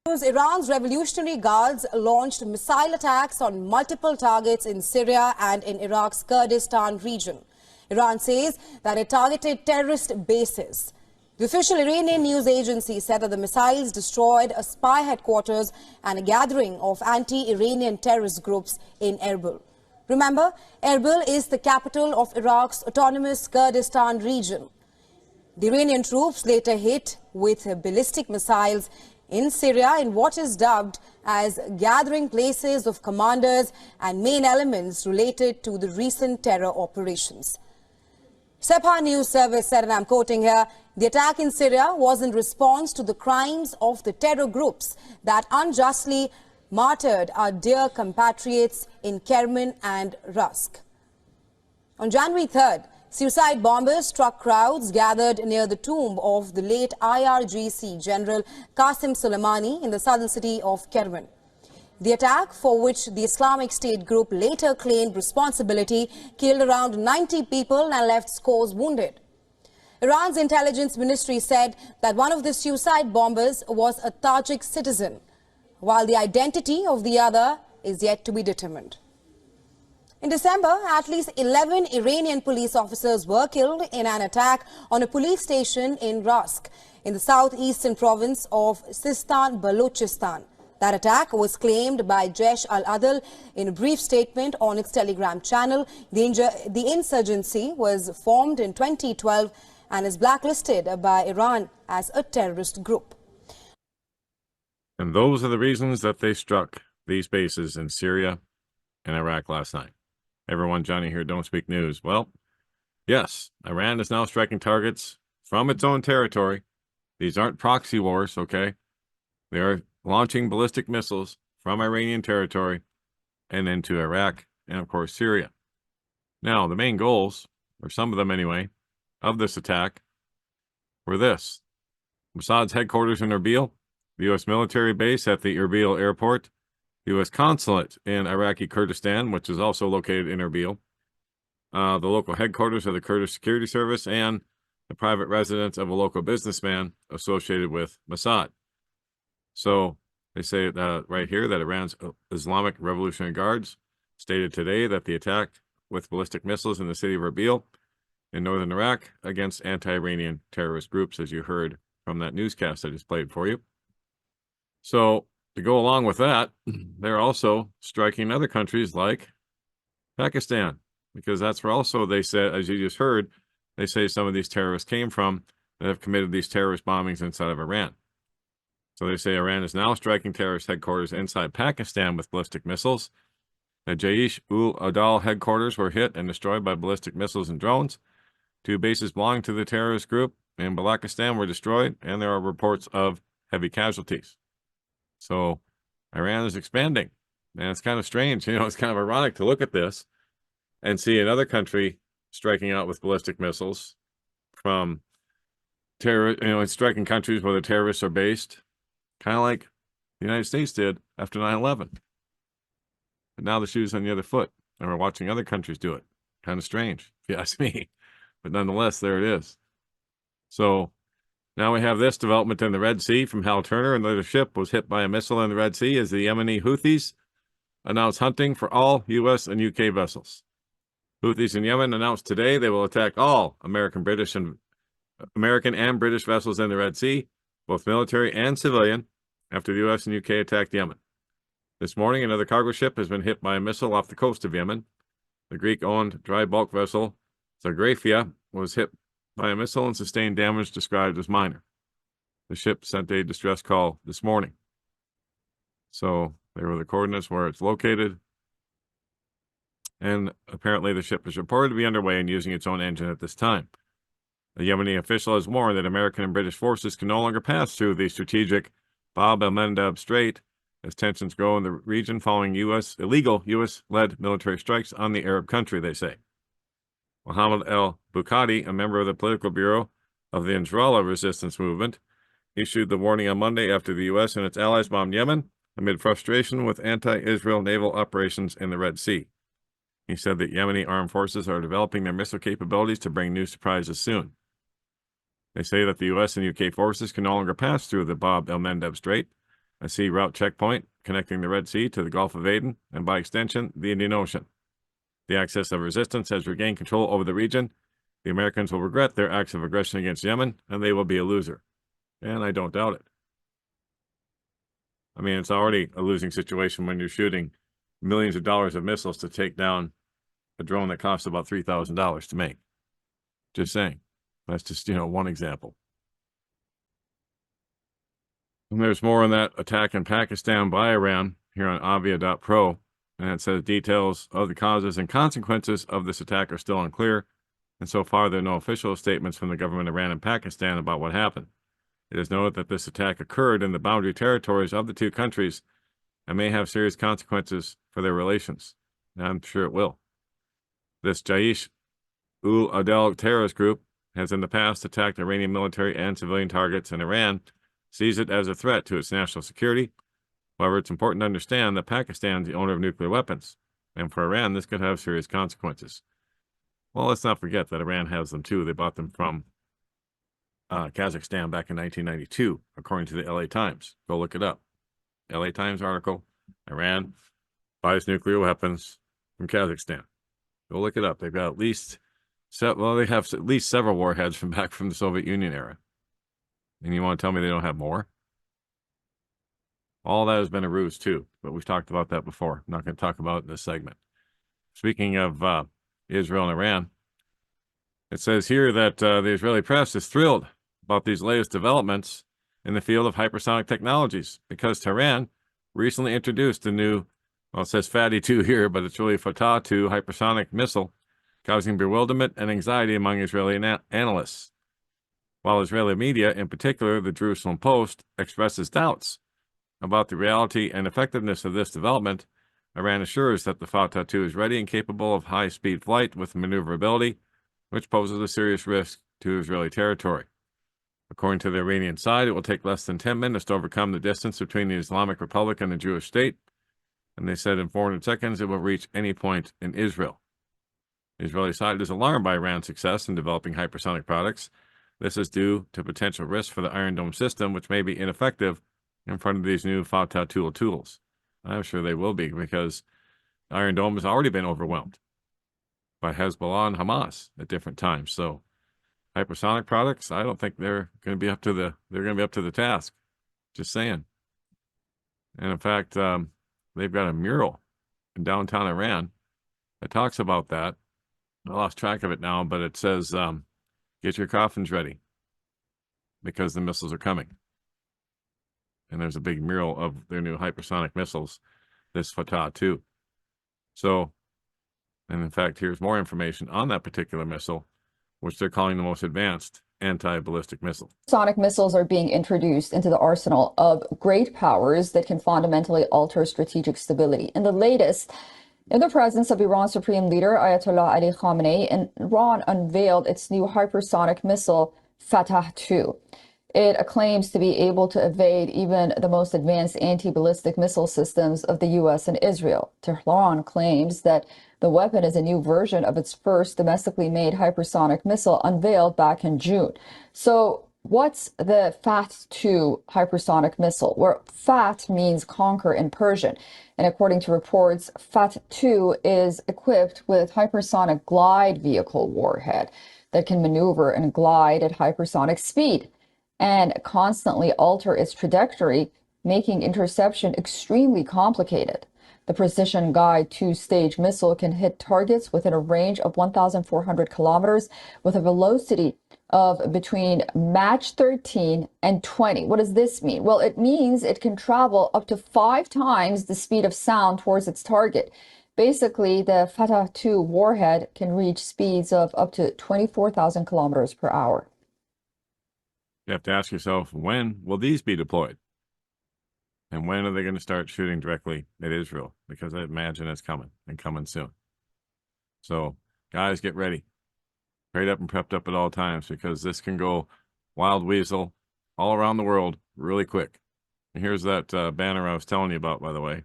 Iran's Revolutionary Guards launched missile attacks on multiple targets in Syria and in Iraq's Kurdistan region. Iran says that it targeted terrorist bases. The official Iranian news agency said that the missiles destroyed a spy headquarters and a gathering of anti-Iranian terrorist groups in Erbil. Remember, Erbil is the capital of Iraq's autonomous Kurdistan region. The Iranian troops later hit with ballistic missiles in Syria in what is dubbed as gathering places of commanders and main elements related to the recent terror operations. Sepah News Service said, and I'm quoting here, the attack in Syria was in response to the crimes of the terror groups that unjustly martyred our dear compatriots in Kerman and Rusk. On January 3rd, suicide bombers struck crowds gathered near the tomb of the late IRGC General Qasim Soleimani in the southern city of Kerman. The attack, for which the Islamic State group later claimed responsibility, killed around 90 people and left scores wounded. Iran's intelligence ministry said that one of the suicide bombers was a Tajik citizen, while the identity of the other is yet to be determined. In December, at least 11 Iranian police officers were killed in an attack on a police station in Rusk, in the southeastern province of Sistan, Balochistan. That attack was claimed by Jaish al-Adl in a brief statement on its Telegram channel. The insurgency was formed in 2012 and is blacklisted by Iran as a terrorist group. And those are the reasons that they struck these bases in Syria and Iraq last night. Everyone, Johnny here, Don't Speak News. Well, yes, Iran is now striking targets from its own territory. These aren't proxy wars, okay? They are launching ballistic missiles from Iranian territory and into Iraq and, of course, Syria. Now, the main goals, or some of them anyway, of this attack were this: Mossad's headquarters in Erbil, the U.S. military base at the Erbil airport, the U.S. consulate in Iraqi Kurdistan, which is also located in Erbil, the local headquarters of the Kurdish Security Service, and the private residence of a local businessman associated with Mossad. So they say right here that Iran's Islamic Revolutionary Guards stated today that the attack with ballistic missiles in the city of Erbil in northern Iraq against anti-Iranian terrorist groups, as you heard from that newscast I just played for you. So to go along with that, they're also striking other countries like Pakistan, because that's where also they said, as you just heard, they say some of these terrorists came from that have committed these terrorist bombings inside of Iran. So they say Iran is now striking terrorist headquarters inside Pakistan with ballistic missiles. The Jaish-ul-Adal headquarters were hit and destroyed by ballistic missiles and drones. 2 bases belonging to the terrorist group in Balochistan were destroyed, and there are reports of heavy casualties. So Iran is expanding, and it's kind of strange. It's kind of ironic to look at this and see another country striking out with ballistic missiles from terror, striking countries where the terrorists are based, kind of like the United States did after 9/11. But now the shoe's on the other foot, and we're watching other countries do it. Kind of strange, if you ask me. But nonetheless, there it is. So now we have this development in the Red Sea from Hal Turner. Another ship was hit by a missile in the Red Sea as the Yemeni Houthis announced hunting for all U.S. and U.K. vessels. Houthis in Yemen announced today they will attack all American and British vessels in the Red Sea, both military and civilian, after the U.S. and U.K. attacked Yemen. This morning, another cargo ship has been hit by a missile off the coast of Yemen. The Greek-owned dry bulk vessel Zagrafia was hit by a missile and sustained damage described as minor. The ship sent a distress call this morning. So there were the coordinates where it's located. And apparently the ship is reported to be underway and using its own engine at this time. The Yemeni official has warned that American and British forces can no longer pass through the strategic Bab el-Mandeb Strait as tensions grow in the region following illegal U.S.-led military strikes on the Arab country, they say. Mohammed el-Bukhari, a member of the political bureau of the Nasrallah resistance movement, issued the warning on Monday after the U.S. and its allies bombed Yemen amid frustration with anti-Israel naval operations in the Red Sea. He said that Yemeni armed forces are developing their missile capabilities to bring new surprises soon. They say that the U.S. and U.K. forces can no longer pass through the Bab el-Mandeb Strait a sea route checkpoint connecting the Red Sea to the Gulf of Aden and by extension, the Indian Ocean. The axis of resistance has regained control over the region. The Americans will regret their acts of aggression against Yemen, and they will be a loser. And I don't doubt it. I mean, it's already a losing situation when you're shooting millions of dollars of missiles to take down a drone that costs about $3,000 to make. Just saying. That's just, one example. And there's more on that attack in Pakistan by Iran here on avia.pro. And it says details of the causes and consequences of this attack are still unclear. And so far, there are no official statements from the government of Iran and Pakistan about what happened. It is noted that this attack occurred in the boundary territories of the two countries and may have serious consequences for their relations. And I'm sure it will. This Jaish-ul-Adl terrorist group has in the past attacked Iranian military and civilian targets, and Iran sees it as a threat to its national security. However, it's important to understand that Pakistan is the owner of nuclear weapons, and for Iran, this could have serious consequences. Well, let's not forget that Iran has them too. They bought them from Kazakhstan back in 1992, according to the LA Times. Go look it up. LA Times article, Iran buys nuclear weapons from Kazakhstan. Go look it up. They've got they have at least several warheads from back from the Soviet Union era. And you want to tell me they don't have more? All that has been a ruse too, but we've talked about that before. I'm not going to talk about it in this segment. Speaking of Israel and Iran, it says here that the Israeli press is thrilled about these latest developments in the field of hypersonic technologies because Tehran recently introduced a new, well, it says Fatty 2 here, but it's really Fatah 2 hypersonic missile, causing bewilderment and anxiety among Israeli analysts. While Israeli media, in particular the Jerusalem Post, expresses doubts about the reality and effectiveness of this development, Iran assures that the Fatah 2 is ready and capable of high-speed flight with maneuverability, which poses a serious risk to Israeli territory. According to the Iranian side, it will take less than 10 minutes to overcome the distance between the Islamic Republic and the Jewish state, and they said in 400 seconds it will reach any point in Israel. The Israeli side is alarmed by Iran's success in developing hypersonic products. This is due to potential risks for the Iron Dome system, which may be ineffective in front of these new Fatah tools. I'm sure they will be, because Iron Dome has already been overwhelmed by Hezbollah and Hamas at different times. So hypersonic products, I don't think they're going to be up to the task. Just saying. And in fact, they've got a mural in downtown Iran that talks about that. I lost track of it now, but it says, get your coffins ready because the missiles are coming. And there's a big mural of their new hypersonic missiles, this Fatah 2. So, and in fact, here's more information on that particular missile, which they're calling the most advanced anti-ballistic missile. Sonic missiles are being introduced into the arsenal of great powers that can fundamentally alter strategic stability. And the latest, in the presence of Iran's Supreme Leader Ayatollah Ali Khamenei, Iran unveiled its new hypersonic missile, Fatah 2. It claims to be able to evade even the most advanced anti-ballistic missile systems of the U.S. and Israel. Tehran claims that the weapon is a new version of its first domestically made hypersonic missile unveiled back in June. So what's the FAT-2 hypersonic missile? Where FAT means conquer in Persian. And according to reports, FAT-2 is equipped with hypersonic glide vehicle warhead that can maneuver and glide at hypersonic speed and constantly alter its trajectory, making interception extremely complicated. The precision guide two-stage missile can hit targets within a range of 1,400 kilometers with a velocity of between Mach 13 and 20. What does this mean? Well, it means it can travel up to 5 times the speed of sound towards its target. Basically, the Fatah 2 warhead can reach speeds of up to 24,000 kilometers per hour. You have to ask yourself, when will these be deployed? And when are they going to start shooting directly at Israel? Because I imagine it's coming and coming soon. So, guys, get ready. Prayed up and prepped up at all times, because this can go wild weasel all around the world really quick. And here's that banner I was telling you about, by the way,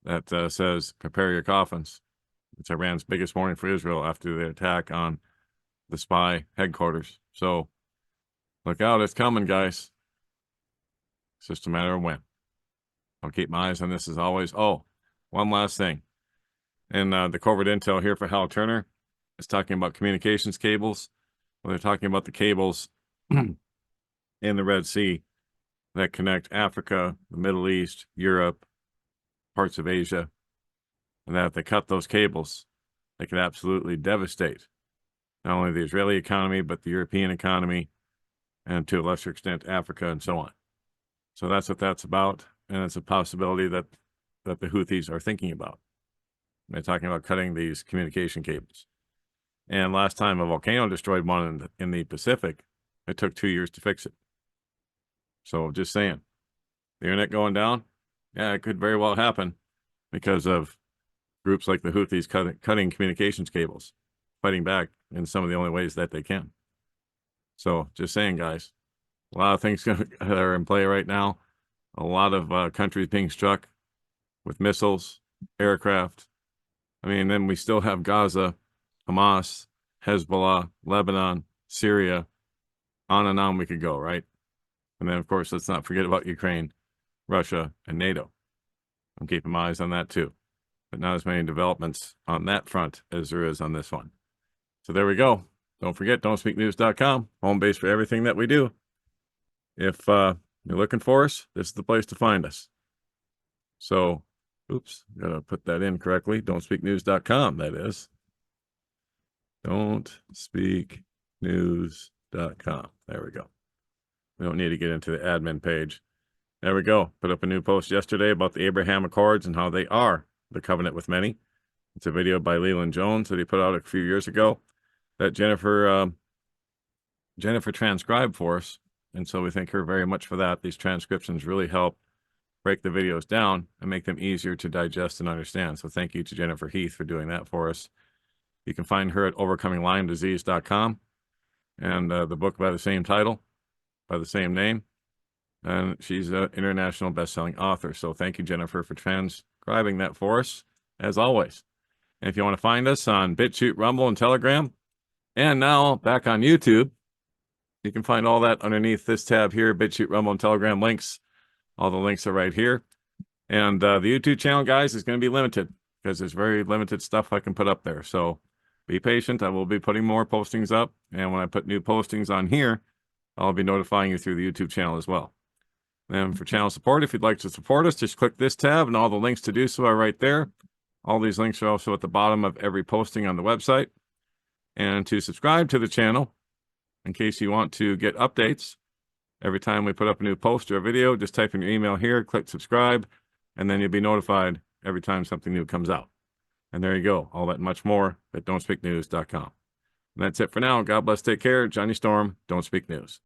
that says, prepare your coffins. It's Iran's biggest warning for Israel after the attack on the spy headquarters. So, look out, it's coming, guys. It's just a matter of when. I'll keep my eyes on this as always. Oh, one last thing. And the covert intel here for Hal Turner is talking about communications cables. Well, they're talking about the cables in the Red Sea that connect Africa, the Middle East, Europe, parts of Asia, and that if they cut those cables, they could absolutely devastate not only the Israeli economy, but the European economy, and to a lesser extent, Africa, and so on. So that's what that's about, and it's a possibility that the Houthis are thinking about. They're talking about cutting these communication cables. And last time a volcano destroyed one in the Pacific, it took 2 years to fix it. So just saying, the internet going down, yeah, it could very well happen because of groups like the Houthis cutting communications cables, fighting back in some of the only ways that they can. So just saying, guys, a lot of things that are in play right now. A lot of countries being struck with missiles, aircraft. I mean, then we still have Gaza, Hamas, Hezbollah, Lebanon, Syria, on and on we could go, right? And then, of course, let's not forget about Ukraine, Russia, and NATO. I'm keeping my eyes on that too. But not as many developments on that front as there is on this one. So there we go. Don't forget, don'tspeaknews.com, home base for everything that we do. If you're looking for us, this is the place to find us. So, oops, gotta put that in correctly. Don'tspeaknews.com, that is. Don'tspeaknews.com. There we go. We don't need to get into the admin page. There we go. Put up a new post yesterday about the Abraham Accords and how they are the covenant with many. It's a video by Leland Jones that he put out a few years ago that Jennifer transcribed for us. And so we thank her very much for that. These transcriptions really help break the videos down and make them easier to digest and understand. So thank you to Jennifer Heath for doing that for us. You can find her at overcominglyme-disease.com and the book by the same title, by the same name. And she's an international best-selling author. So thank you, Jennifer, for transcribing that for us, as always. And if you want to find us on BitChute, Rumble, and Telegram, and now back on YouTube, you can find all that underneath this tab here, BitChute, Rumble, and Telegram links. All the links are right here. And the YouTube channel, guys, is going to be limited because there's very limited stuff I can put up there. So be patient. I will be putting more postings up. And when I put new postings on here, I'll be notifying you through the YouTube channel as well. And for channel support, if you'd like to support us, just click this tab and all the links to do so are right there. All these links are also at the bottom of every posting on the website. And to subscribe to the channel, in case you want to get updates, every time we put up a new post or a video, just type in your email here, click subscribe, and then you'll be notified every time something new comes out. And there you go. All that and much more at don'tspeaknews.com. And that's it for now. God bless. Take care. Johnny Storm, Don't Speak News.